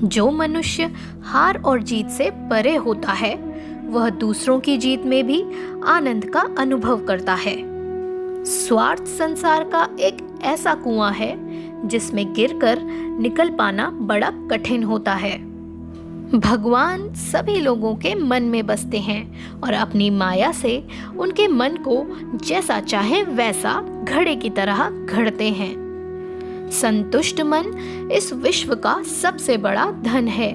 जो मनुष्य हार और जीत से परे होता है वह दूसरों की जीत में भी आनंद का अनुभव करता है। स्वार्थ संसार का एक ऐसा कुआं है जिसमें गिरकर निकल पाना बड़ा कठिन होता है। भगवान सभी लोगों के मन में बसते हैं और अपनी माया से उनके मन को जैसा चाहे वैसा घड़े की तरह घड़ते हैं। संतुष्ट मन इस विश्व का सबसे बड़ा धन है।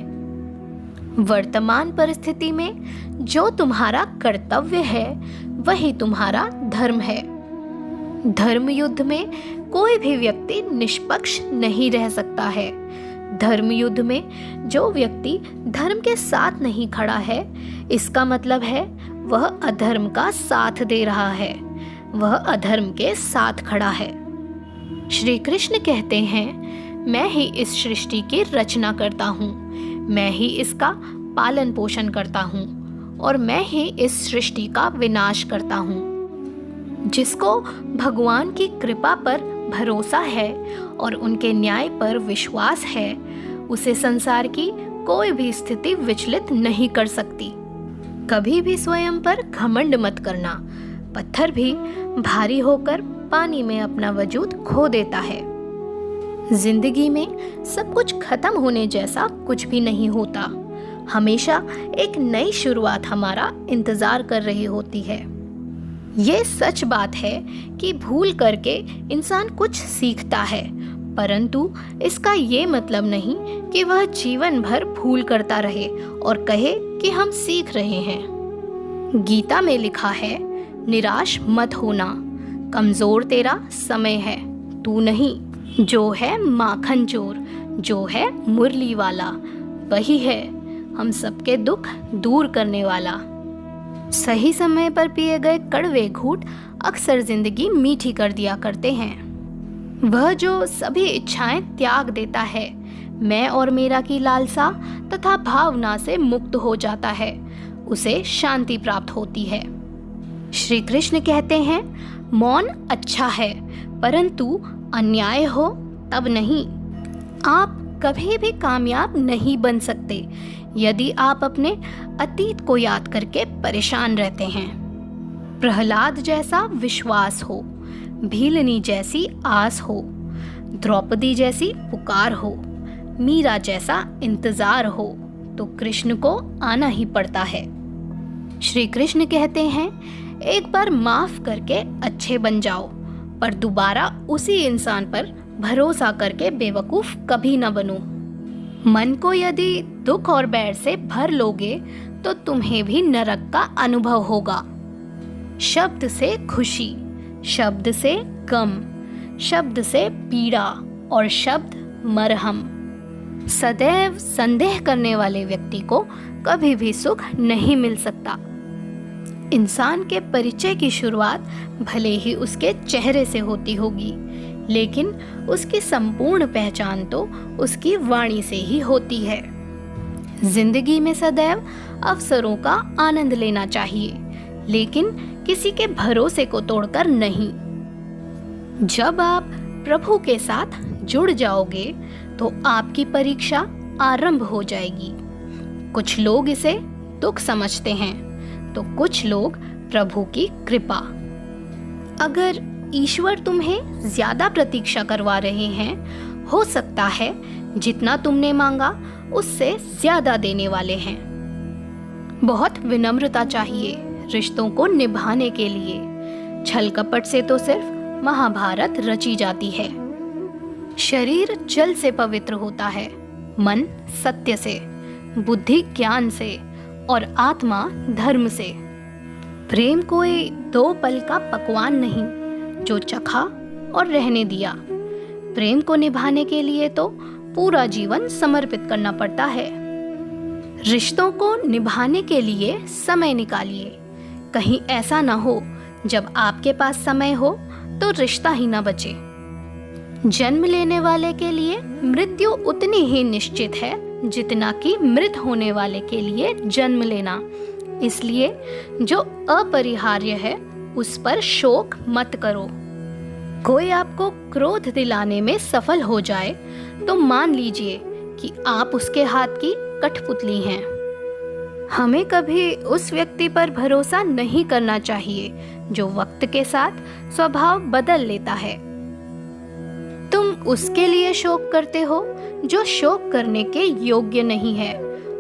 वर्तमान परिस्थिति में जो तुम्हारा कर्तव्य है वही तुम्हारा धर्म है। धर्म युद्ध में कोई भी व्यक्ति निष्पक्ष नहीं रह सकता है। धर्म युद्ध में जो व्यक्ति धर्म के साथ नहीं खड़ा है, इसका मतलब है वह अधर्म का साथ दे रहा है, वह अधर्म के साथ खड़ा है। श्री कृष्ण कहते हैं, मैं ही इस सृष्टि की रचना करता हूँ, मैं ही इसका पालन पोषण करता हूँ और मैं ही इस सृष्टि का विनाश करता हूँ। जिसको भगवान की कृपा पर भरोसा है और उनके न्याय पर विश्वास है, उसे संसार की कोई भी स्थिति विचलित नहीं कर सकती। कभी भी स्वयं पर घमंड मत करना। पत्थर भी भारी होकर पानी में अपना वजूद खो देता है। जिंदगी में सब कुछ खत्म होने जैसा कुछ भी नहीं होता। हमेशा एक नई शुरुआत हमारा इंतजार कर रही होती है। ये सच बात है कि भूल करके इंसान कुछ सीखता है, परंतु इसका ये मतलब नहीं कि वह जीवन भर भूल करता रहे और कहे कि हम सीख रहे हैं। गीता में लिखा है, निराश मत होना, कमजोर तेरा समय है, तू नहीं। जो है माखन चोर, जो है मुरली वाला, वही है हम सबके दुख दूर करने वाला। सही समय पर पिए गए कड़वे घूंट अक्सर जिंदगी मीठी कर दिया करते हैं। वह जो सभी इच्छाएं त्याग देता है, मैं और मेरा की लालसा तथा भावना से मुक्त हो जाता है, उसे शांति प्राप्त होती है। श्री कृष्ण कहते हैं, मौन अच्छा है, परंतु अन्याय हो तब नहीं। आप कभी भी कामयाब नहीं बन सकते यदि आप अपने अतीत को याद करके परेशान रहते हैं। प्रहलाद जैसा विश्वास हो, भीलनी जैसी आस हो, द्रौपदी जैसी पुकार हो, मीरा जैसा इंतजार हो, तो कृष्ण को आना ही पड़ता है। श्री कृष्ण कहते हैं, एक बार माफ करके अच्छे बन जाओ, पर दोबारा उसी इंसान पर भरोसा करके बेवकूफ कभी न बनो। मन को यदि दुख और बैर से भर लोगे तो तुम्हें भी नरक का अनुभव होगा। शब्द से खुशी, शब्द से गम, शब्द से पीड़ा और शब्द मरहम। सदैव संदेह करने वाले व्यक्ति को कभी भी सुख नहीं मिल सकता। इंसान के परिचय की शुरुआत भले ही उसके चेहरे से होती होगी, लेकिन उसकी संपूर्ण पहचान तो उसकी वाणी से ही होती है। जिंदगी में सदैव अवसरों का आनंद लेना चाहिए, लेकिन किसी के भरोसे को तोड़कर नहीं। जब आप प्रभु के साथ जुड़ जाओगे तो आपकी परीक्षा आरंभ हो जाएगी। कुछ लोग इसे दुख समझते हैं तो कुछ लोग प्रभु की कृपा। अगर ईश्वर तुम्हें ज्यादा प्रतीक्षा करवा रहे हैं, हो सकता है जितना तुमने मांगा उससे ज्यादा देने वाले हैं। बहुत विनम्रता चाहिए रिश्तों को निभाने के लिए। छल कपट से तो सिर्फ महाभारत रची जाती है। शरीर जल से पवित्र होता है, मन सत्य से, बुद्धि ज्ञान से और आत्मा धर्म से। प्रेम कोई दो पल का पकवान नहीं जो चखा और रहने दिया। प्रेम को निभाने के लिए तो पूरा जीवन समर्पित करना पड़ता है। रिश्तों को निभाने के लिए समय निकालिए। कहीं ऐसा ना हो जब आपके पास समय हो तो रिश्ता ही ना बचे। जन्म लेने वाले के लिए मृत्यु उतनी ही निश्चित है जितना कि मृत होने वाले के लिए जन्म लेना। इसलिए जो अपरिहार्य है उस पर शोक मत करो। कोई आपको क्रोध दिलाने में सफल हो जाए तो मान लीजिए कि आप उसके हाथ की कठपुतली हैं। हमें कभी उस व्यक्ति पर भरोसा नहीं करना चाहिए जो वक्त के साथ स्वभाव बदल लेता है। तुम उसके लिए शोक करते हो जो शोक करने के योग्य नहीं है,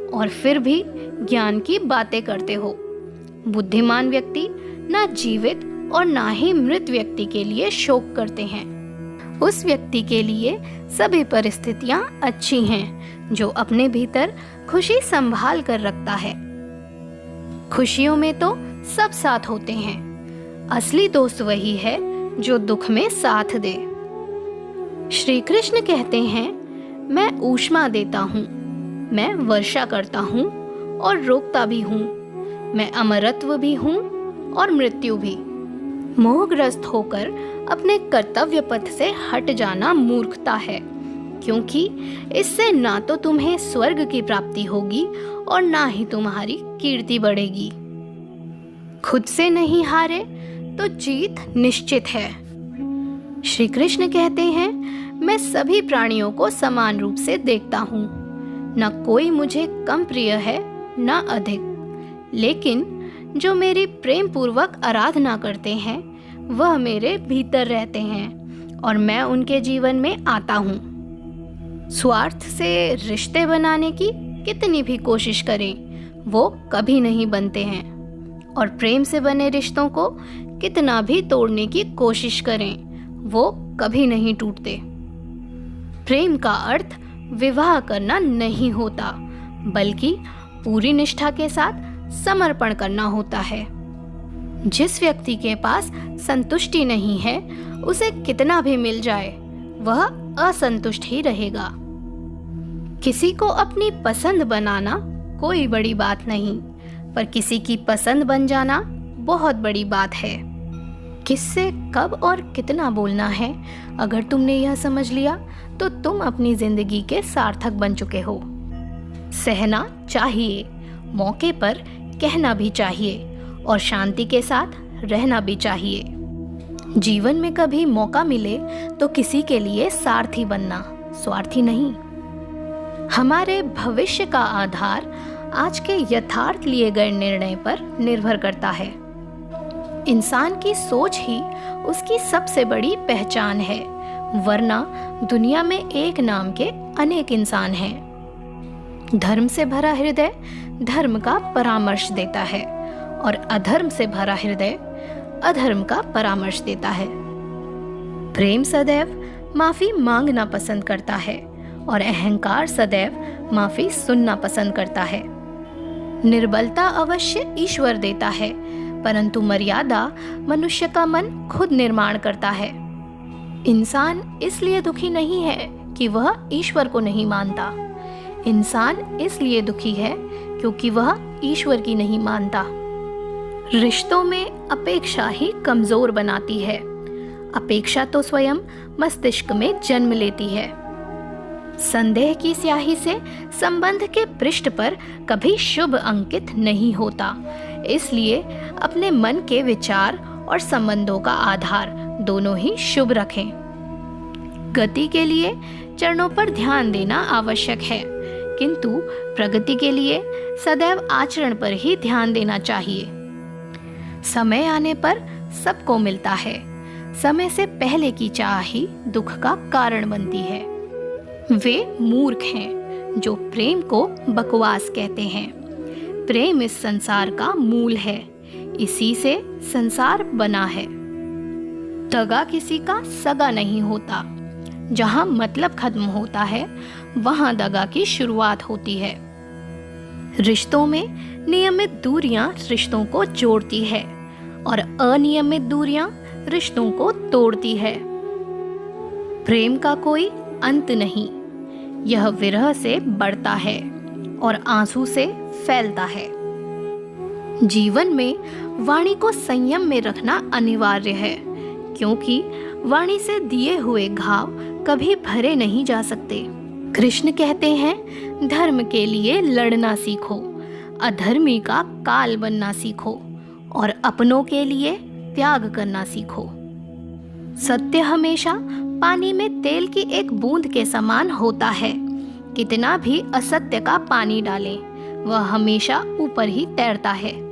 और फिर भी ज्ञान की बातें करते हो। बुद्धिमान व्यक्ति ना जीवित और ना ही मृत व्यक्ति के लिए शोक करते हैं। उस व्यक्ति के लिए सभी परिस्थितियां अच्छी हैं जो अपने भीतर खुशी संभाल कर रखता है। खुशियों में तो सब साथ होते हैं। असली दोस्त वही है जो दुख में साथ दे। श्री कृष्ण कहते हैं, मैं ऊष्मा देता हूँ, मैं वर्षा करता हूँ और रोकता भी हूँ, मैं अमरत्व भी हूँ और मृत्यु भी। मोहग्रस्त होकर अपने कर्तव्य पथ से हट जाना मूर्खता है, क्योंकि इससे ना तो तुम्हें स्वर्ग की प्राप्ति होगी और ना ही तुम्हारी कीर्ति बढ़ेगी। खुद से नहीं हारे तो जीत निश्चित है। श्री कृष्ण कहते हैं, मैं सभी प्राणियों को समान रूप से देखता हूँ, न कोई मुझे कम प्रिय है न अधिक, लेकिन जो मेरी प्रेम पूर्वक आराधना करते हैं वह मेरे भीतर रहते हैं और मैं उनके जीवन में आता हूँ। स्वार्थ से रिश्ते बनाने की कितनी भी कोशिश करें वो कभी नहीं बनते हैं, और प्रेम से बने रिश्तों को कितना भी तोड़ने की कोशिश करें वो कभी नहीं टूटते। प्रेम का अर्थ विवाह करना नहीं होता, बल्कि पूरी निष्ठा के साथ समर्पण करना होता है। जिस व्यक्ति के पास संतुष्टि नहीं है, उसे कितना भी मिल जाए वह असंतुष्ट ही रहेगा। किसी को अपनी पसंद बनाना कोई बड़ी बात नहीं, पर किसी की पसंद बन जाना बहुत बड़ी बात है। किससे कब और कितना बोलना है, अगर तुमने यह समझ लिया तो तुम अपनी जिंदगी के सार्थक बन चुके हो। सहना चाहिए, मौके पर कहना भी चाहिए और शांति के साथ रहना भी चाहिए। जीवन में कभी मौका मिले तो किसी के लिए सारथी बनना, स्वार्थी नहीं। हमारे भविष्य का आधार आज के यथार्थ लिए गए निर्णय पर निर्भर करता है। इंसान की सोच ही उसकी सबसे बड़ी पहचान है, वरना दुनिया में एक नाम के अनेक इंसान हैं। धर्म से भरा हृदय धर्म का परामर्श देता है और अधर्म से भरा हृदय अधर्म का परामर्श देता है। प्रेम सदैव माफी मांगना पसंद करता है और अहंकार सदैव माफी सुनना पसंद करता है। निर्बलता अवश्य ईश्वर देता है, परंतु मर्यादा मनुष्य का मन खुद निर्माण करता है। इंसान इसलिए दुखी नहीं है कि वह ईश्वर को नहीं मानता, इंसान इसलिए दुखी है क्योंकि वह ईश्वर की नहीं मानता। रिश्तों में अपेक्षा ही कमजोर बनाती है। अपेक्षा तो स्वयं मस्तिष्क में जन्म लेती है। संदेह की स्याही से संबंध के पृष्ठ पर कभी शुभ अंकित नहीं होता, इसलिए अपने मन के विचार और संबंधों का आधार दोनों ही शुभ रखें। गति के लिए चरणों पर ध्यान देना आवश्यक है, किंतु प्रगति के लिए सदैव आचरण पर ही ध्यान देना चाहिए। समय आने पर सबको मिलता है, समय से पहले की चाह ही दुख का कारण बनती है। वे मूर्ख हैं जो प्रेम को बकवास कहते हैं। प्रेम इस संसार का मूल है, इसी से संसार बना है। दगा किसी का सगा नहीं होता। जहां मतलब खत्म होता है वहां दगा की शुरुआत होती है। रिश्तों में नियमित दूरियां रिश्तों को जोड़ती है और अनियमित दूरियां रिश्तों को तोड़ती है। प्रेम का कोई अंत नहीं, यह विरह से बढ़ता है और आंसू से फैलता है। जीवन में वाणी को संयम में रखना अनिवार्य है, क्योंकि वाणी से दिए हुए घाव कभी भरे नहीं जा सकते। कृष्ण कहते हैं, धर्म के लिए लड़ना सीखो, अधर्मी का काल बनना सीखो और अपनों के लिए त्याग करना सीखो। सत्य हमेशा पानी में तेल की एक बूंद के समान होता है। कितना भी असत्य का पानी डालें, वह हमेशा ऊपर ही तैरता है।